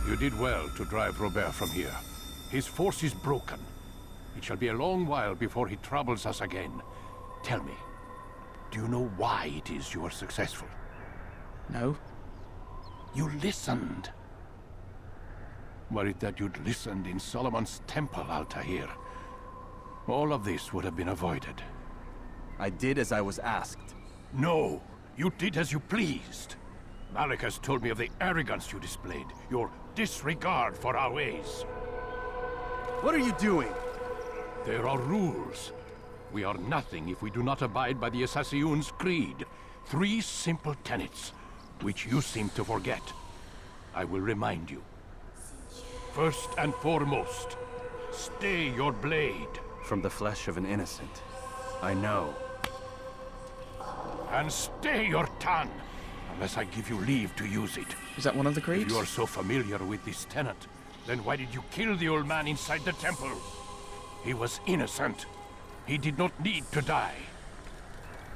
You did well to drive Robert from here. His force is broken. It shall be a long while before he troubles us again. Tell me, do you know why it is you are successful? No. You listened. Were it that you'd listened in Solomon's temple, Altair, all of this would have been avoided. I did as I was asked. No, you did as you pleased. Malik has told me of the arrogance you displayed, your disregard for our ways. What are you doing? There are rules. We are nothing if we do not abide by the Assassin's creed. 3 simple tenets, which you seem to forget. I will remind you. First and foremost, stay your blade. From the flesh of an innocent. I know. And stay your tongue, unless I give you leave to use it. Is that one of the If creeds? you are so familiar with this tenet, then why did you kill the old man inside the temple? He was innocent. He did not need to die.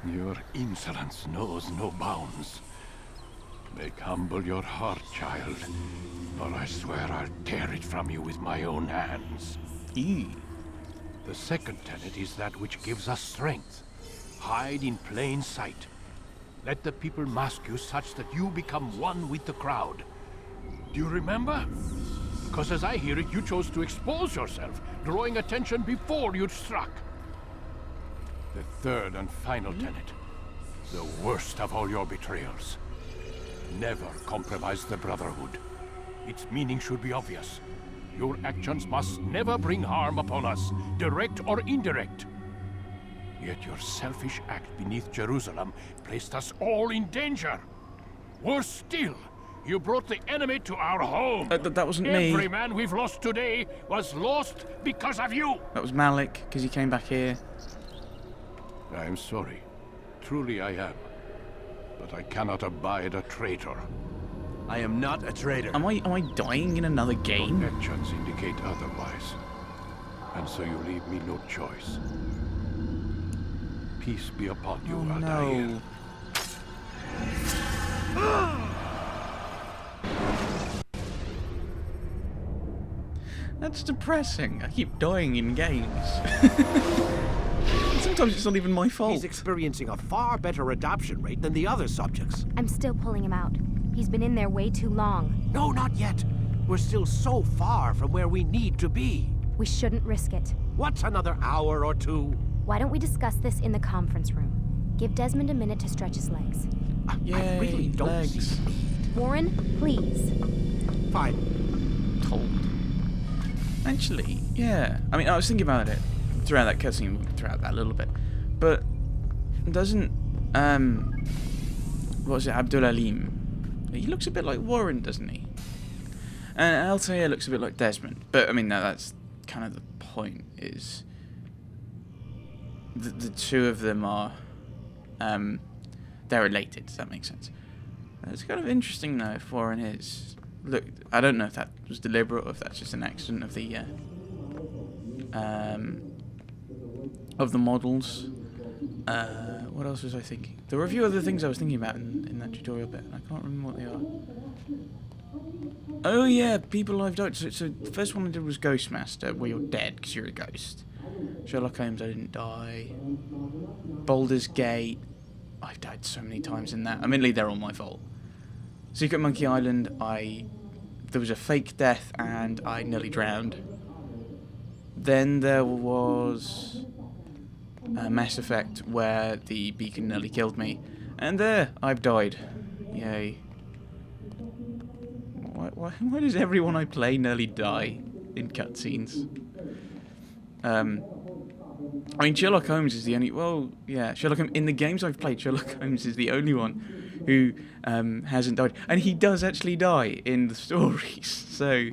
Your insolence knows no bounds. Make humble your heart, child, or I swear I'll tear it from you with my own hands. Eee. The second tenet is that which gives us strength. Hide in plain sight. Let the people mask you such that you become one with the crowd. Do you remember? Because as I hear it, you chose to expose yourself, drawing attention before you'd struck. The third and final tenet. The worst of all your betrayals. Never compromise the Brotherhood. Its meaning should be obvious. Your actions must never bring harm upon us, direct or indirect. Yet your selfish act beneath Jerusalem placed us all in danger. Worse still, you brought the enemy to our home. That wasn't me. Every man we've lost today was lost because of you. That was Malik, because he came back here. I am sorry. Truly I am. But I cannot abide a traitor. I am not a traitor. Am I dying in another game? Your actions indicate otherwise. And so you leave me no choice. Peace be upon you, Oh Altair. no. That's depressing. I keep dying in games. Sometimes it's not even my fault. He's experiencing a far better adoption rate than the other subjects. I'm still pulling him out. He's been in there way too long. No, not yet. We're still so far from where we need to be. We shouldn't risk it. What's another hour or two? Why don't we discuss this in the conference room? Give Desmond a minute to stretch his legs. I Yay, really don't legs. see. Warren, please. Fine. Told. Actually, yeah. I mean, I was thinking about it throughout that cutscene, throughout that a little bit. But doesn't what was it, Abdul Alim? He looks a bit like Warren, doesn't he? And Altair looks a bit like Desmond. But I mean, that's kind of the point. Is the two of them are they're related? Does that make sense? It's kind of interesting though if Warren is. Look, I don't know if that was deliberate or if that's just an accident of the models. What else was I thinking? There were a few other things I was thinking about in that tutorial bit, and I can't remember what they are. Oh yeah, people I've died. So the first one I did was Ghostmaster, where you're dead because you're a ghost. Sherlock Holmes, I didn't die. Baldur's Gate, I've died so many times in that. Admittedly, they're all my fault. Secret Monkey Island, there was a fake death and I nearly drowned. Then there was Mass Effect where the beacon nearly killed me. And there, I've died. Yay. Why does everyone I play nearly die in cutscenes? I mean, Sherlock Holmes is the only... Well, yeah, Sherlock Holmes... In the games I've played, Sherlock Holmes is the only one who hasn't died. And he does actually die in the stories. So,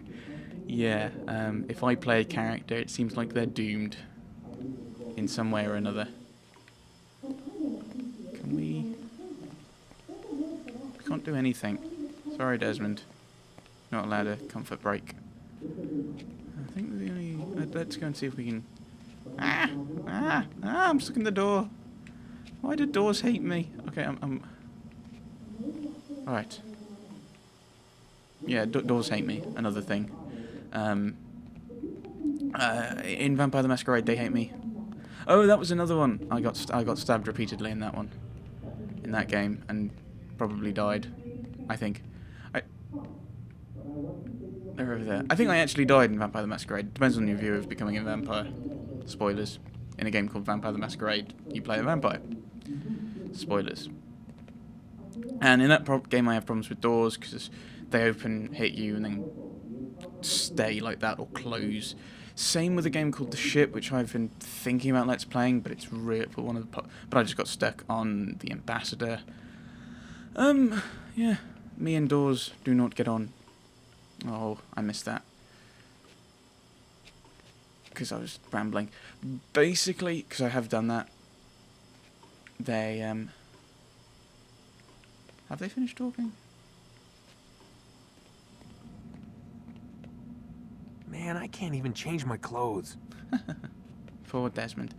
yeah, if I play a character, it seems like they're doomed in some way or another. Can we... We can't do anything. Sorry, Desmond. Not allowed a comfort break. I think the only... Let's go and see if we can... I'm stuck in the door. Why do doors hate me? Okay, I'm... Alright. Yeah, doors hate me. Another thing. In Vampire the Masquerade, they hate me. Oh, that was another one. I got stabbed repeatedly in that one, in that game, and probably died. I think. They're over there. I think I actually died in Vampire the Masquerade. Depends on your view of becoming a vampire. Spoilers. In a game called Vampire the Masquerade, you play a vampire. Spoilers. And in that game, I have problems with doors because they open, hit you, and then stay like that or close. Same with a game called The Ship, which I've been thinking about let's playing, but it's real for one of the. But I just got stuck on the Ambassador. Yeah, me and doors do not get on. Oh, I missed that because I was rambling. Basically, because I have done that. They have they finished talking? Man, I can't even change my clothes. For Desmond.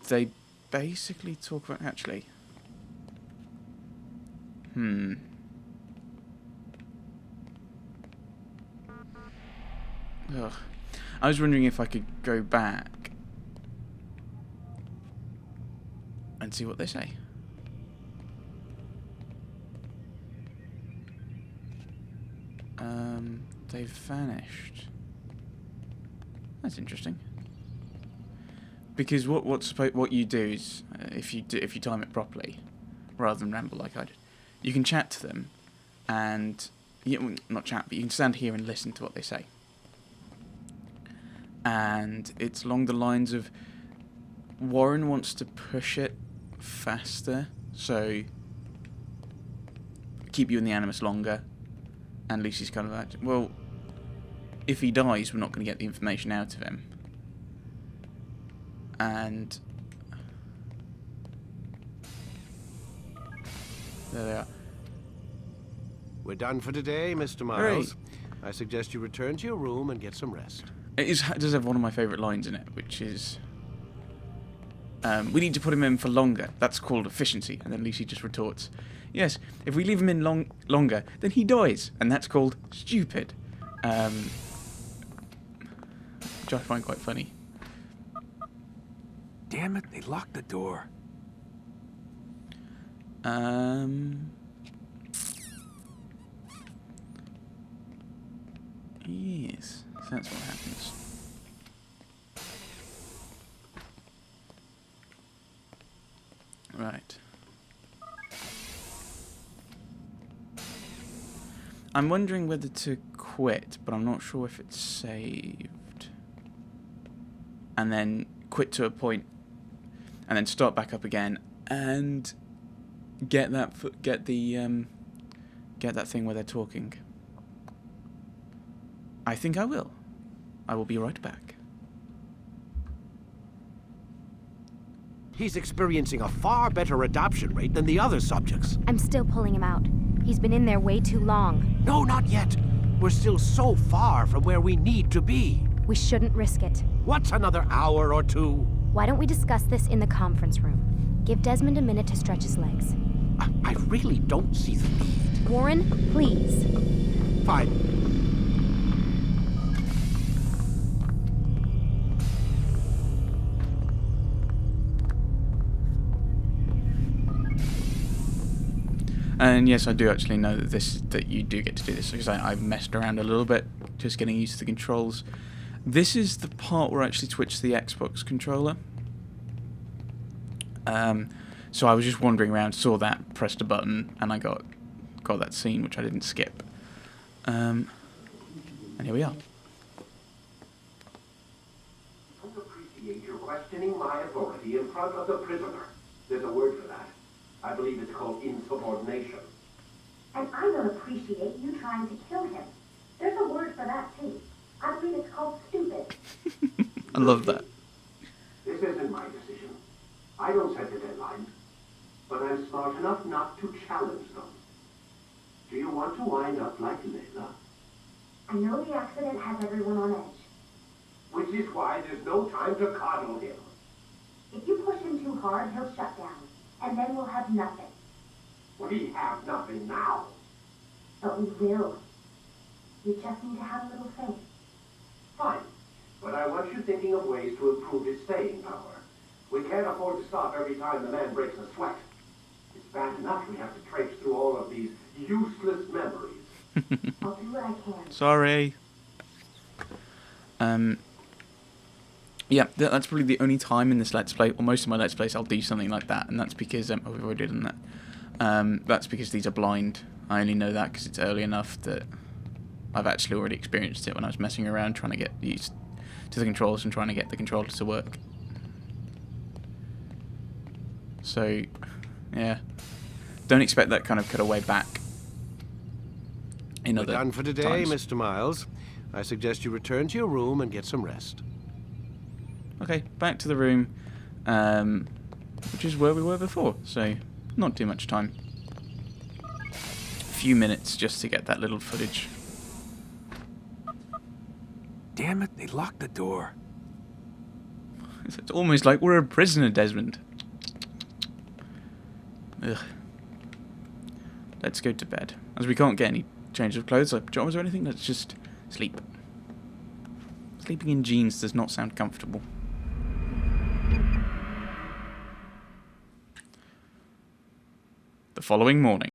They basically talk about actually. Ugh. I was wondering if I could go back and see what they say. They've vanished. That's interesting. Because what you do is if you time it properly, rather than ramble like I did, you can chat to them, and not chat, but you can stand here and listen to what they say. And it's along the lines of Warren wants to push it faster, so keep you in the Animus longer. And Lucy's kind of like, well, if he dies, we're not going to get the information out of him. And there they are. We're done for today, Mr. Miles. I suggest you return to your room and get some rest. It does have one of my favourite lines in it, which is, we need to put him in for longer. That's called efficiency. And then Lucy just retorts, yes, if we leave him in longer, then he dies. And that's called stupid. Which I find quite funny. Damn it, they locked the door. Yes, so that's what happens. Right. I'm wondering whether to quit, but I'm not sure if it's saved. And then quit to a point, and then start back up again, and get that thing where they're talking. I think I will. I will be right back. He's experiencing a far better adoption rate than the other subjects. I'm still pulling him out. He's been in there way too long. No, not yet. We're still so far from where we need to be. We shouldn't risk it. What's another hour or two? Why don't we discuss this in the conference room? Give Desmond a minute to stretch his legs. I really don't see the need. Warren, please. Fine. And yes, I do actually know that you do get to do this, because I've messed around a little bit, just getting used to the controls. This is the part where I actually switched to the Xbox controller. So I was just wandering around, saw that, pressed a button, and I got that scene, which I didn't skip. And here we are. I appreciate your questioning my authority in front of the prisoner. There's a word for that. I believe it's called insubordination. And I don't appreciate you trying to kill him. There's a word for that, too. I believe it's called stupid. I love that. This isn't my decision. I don't set the deadlines. But I'm smart enough not to challenge them. Do you want to wind up like Layla? I know the accident has everyone on edge. Which is why there's no time to coddle him. If you push him too hard, he'll shut down. And then we'll have nothing. We have nothing now. But we will. You just need to have a little faith. Fine. But I want you thinking of ways to improve his staying power. We can't afford to stop every time the man breaks a sweat. It's bad enough we have to traipse through all of these useless memories. I'll do what I can. Sorry. Yeah, that's probably the only time in this Let's Play, or most of my Let's Plays, I'll do something like that, and that's because, oh, we've already done that. That's because these are blind. I only know that because it's early enough that I've actually already experienced it when I was messing around trying to get used to the controls and trying to get the controllers to work. So, yeah. Don't expect that kind of cutaway back in We're other done for today, times. Mr. Miles. I suggest you return to your room and get some rest. Okay, back to the room, which is where we were before, so not too much time. A few minutes just to get that little footage. Damn it, they locked the door. It's almost like we're a prisoner, Desmond. Ugh. Let's go to bed. As we can't get any change of clothes, like pajamas or anything, let's just sleep. Sleeping in jeans does not sound comfortable. The following morning.